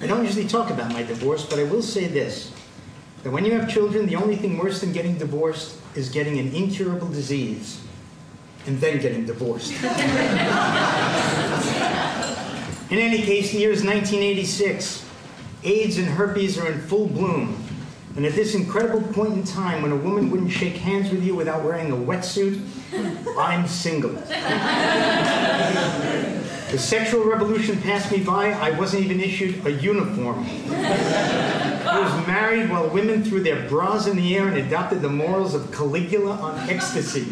don't usually talk about my divorce, but I will say this, that when you have children, the only thing worse than getting divorced is getting an incurable disease and then getting divorced. In any case, the year is 1986. AIDS and herpes are in full bloom. And at this incredible point in time, when a woman wouldn't shake hands with you without wearing a wetsuit, I'm single. The sexual revolution passed me by. I wasn't even issued a uniform. I was married while women threw their bras in the air and adopted the morals of Caligula on ecstasy.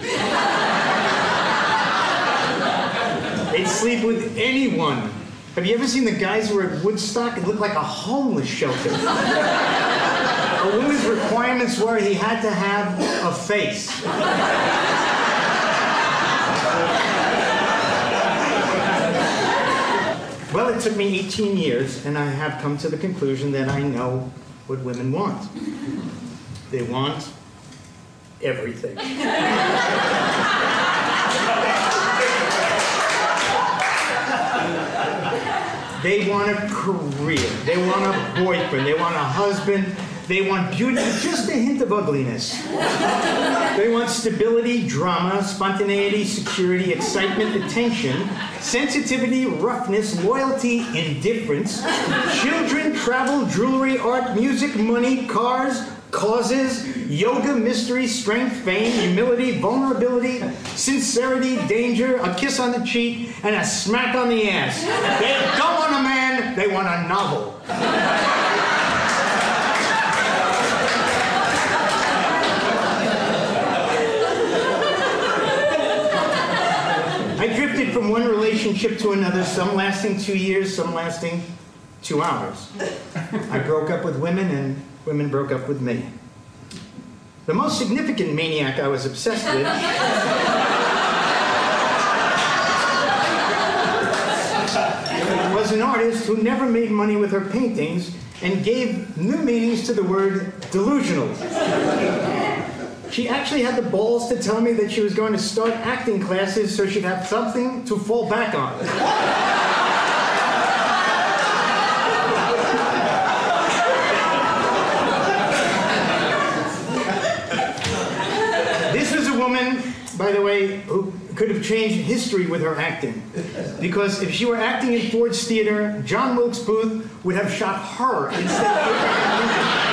They'd sleep with anyone. Have you ever seen the guys who were at Woodstock? It looked like a homeless shelter. A woman's requirements were he had to have a face. Well, it took me 18 years, and I have come to the conclusion that I know what women want. They want everything. They want a career. They want a boyfriend. They want a husband. They want beauty, just a hint of ugliness. They want stability, drama, spontaneity, security, excitement, attention, sensitivity, roughness, loyalty, indifference, children, travel, jewelry, art, music, money, cars, causes, yoga, mystery, strength, fame, humility, vulnerability, sincerity, danger, a kiss on the cheek, and a smack on the ass. They don't want a man, they want a novel. I drifted from one relationship to another, some lasting 2 years, some lasting 2 hours. I broke up with women, and women broke up with me. The most significant maniac I was obsessed with was an artist who never made money with her paintings and gave new meanings to the word delusional. She actually had the balls to tell me that she was going to start acting classes so she'd have something to fall back on. This was a woman, by the way, who could have changed history with her acting. Because if she were acting in Ford's Theater, John Wilkes Booth would have shot her instead of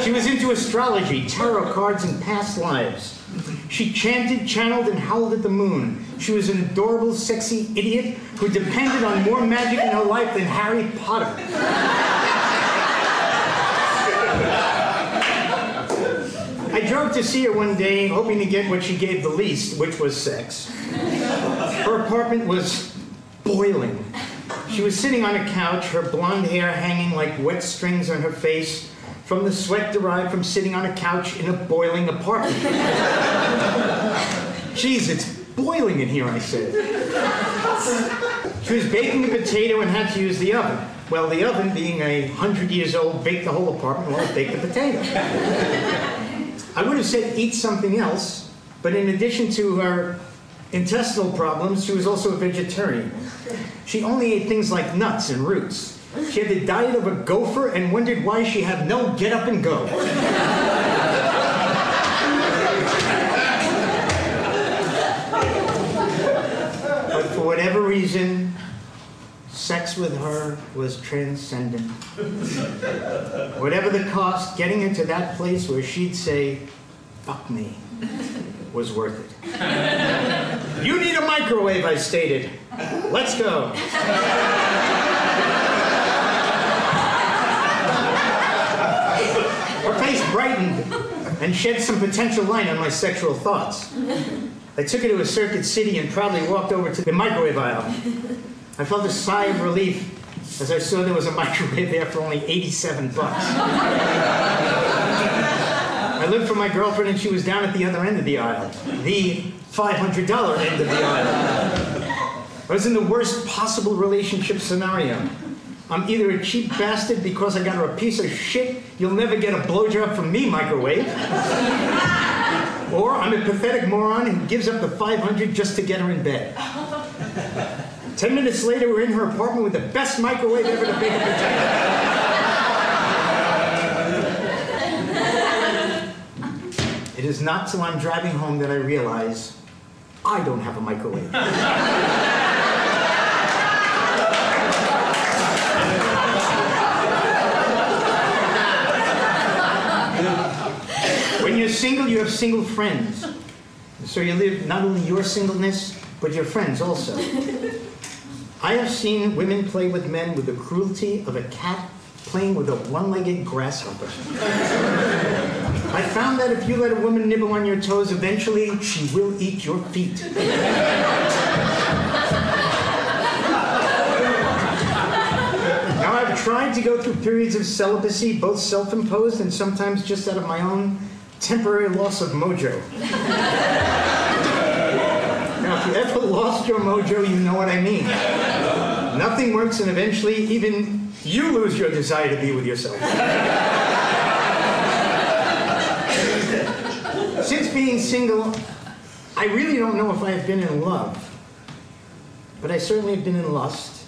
She was into astrology, tarot cards, and past lives. She chanted, channeled, and howled at the moon. She was an adorable, sexy idiot who depended on more magic in her life than Harry Potter. I drove to see her one day, hoping to get what she gave the least, which was sex. Her apartment was boiling. She was sitting on a couch, her blonde hair hanging like wet strings on her face, from the sweat derived from sitting on a couch in a boiling apartment. Jeez, it's boiling in here, I said. She was baking a potato and had to use the oven. Well, the oven, being 100 years old, baked the whole apartment while it baked the potato. I would have said eat something else, but in addition to her intestinal problems, she was also a vegetarian. She only ate things like nuts and roots. She had the diet of a gopher and wondered why she had no get up and go. But for whatever reason, sex with her was transcendent. Whatever the cost, getting into that place where she'd say, "Fuck me," was worth it. "You need a microwave," I stated. "Let's go." Her face brightened and shed some potential light on my sexual thoughts. I took her to a Circuit City and proudly walked over to the microwave aisle. I felt a sigh of relief as I saw there was a microwave there for only 87 bucks. I looked for my girlfriend and she was down at the other end of the aisle, the $500 end of the aisle. I was in the worst possible relationship scenario. I'm either a cheap bastard because I got her a piece of shit, you'll never get a blowjob from me microwave, or I'm a pathetic moron who gives up the $500 just to get her in bed. 10 minutes later, we're in her apartment with the best microwave ever to bake a potato. It is not till I'm driving home that I realize I don't have a microwave. When you're single, you have single friends. So you live not only your singleness, but your friends also. I have seen women play with men with the cruelty of a cat playing with a one-legged grasshopper. I found that if you let a woman nibble on your toes, eventually she will eat your feet. Now, I've tried to go through periods of celibacy, both self-imposed and sometimes just out of my own temporary loss of mojo. Now, if you ever lost your mojo, you know what I mean. Nothing works, and eventually even you lose your desire to be with yourself. Since being single, I really don't know if I have been in love, but I certainly have been in lust.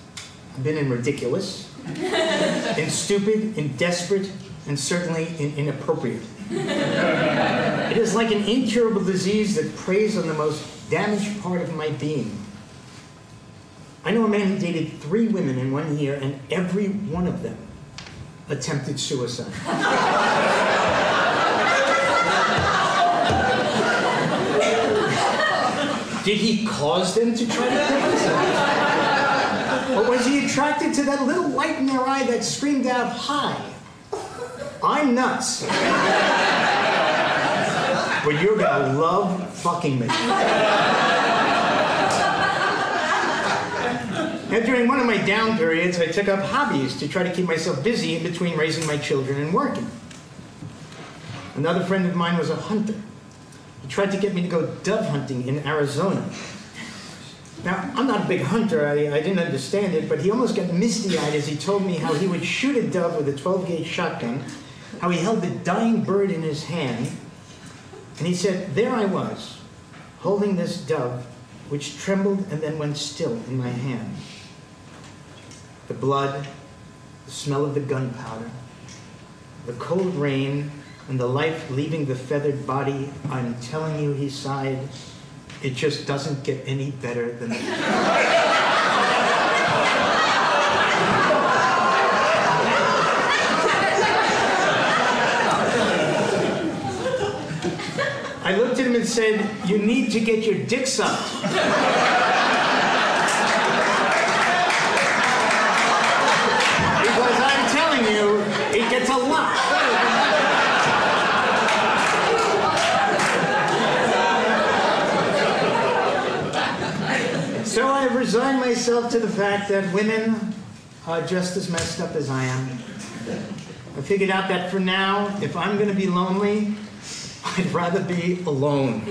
I've been in ridiculous, in stupid, in desperate, and certainly in inappropriate. It is like an incurable disease that preys on the most damaged part of my being. I know a man who dated 3 women in 1 year, and every one of them attempted suicide. Did he cause them to try to kill themselves? Or was he attracted to that little light in their eye that screamed out, "Hi, I'm nuts, but you're gonna love fucking me"? Now, during one of my down periods, I took up hobbies to try to keep myself busy in between raising my children and working. Another friend of mine was a hunter. He tried to get me to go dove hunting in Arizona. Now, I'm not a big hunter, I didn't understand it, but he almost got misty-eyed as he told me how he would shoot a dove with a 12-gauge shotgun, how he held the dying bird in his hand, and he said, there I was, holding this dove, which trembled and then went still in my hand. The blood, the smell of the gunpowder, the cold rain, and the life leaving the feathered body, I'm telling you, he sighed, it just doesn't get any better than that. I looked at him and said, you need to get your dick sucked. Because I'm telling you, it gets a lot. So I have resigned myself to the fact that women are just as messed up as I am. I figured out that for now, if I'm going to be lonely, I'd rather be alone.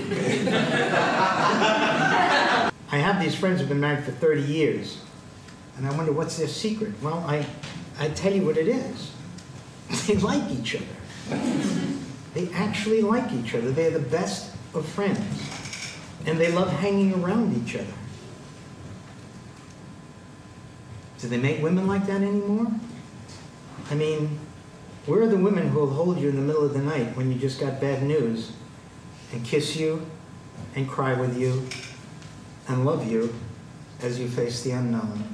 I have these friends who've been married for 30 years, and I wonder what's their secret. Well, I tell you what it is. They like each other. They actually like each other. They're the best of friends, and they love hanging around each other. Do they make women like that anymore? I mean, where are the women who will hold you in the middle of the night when you just got bad news and kiss you and cry with you and love you as you face the unknown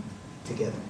together?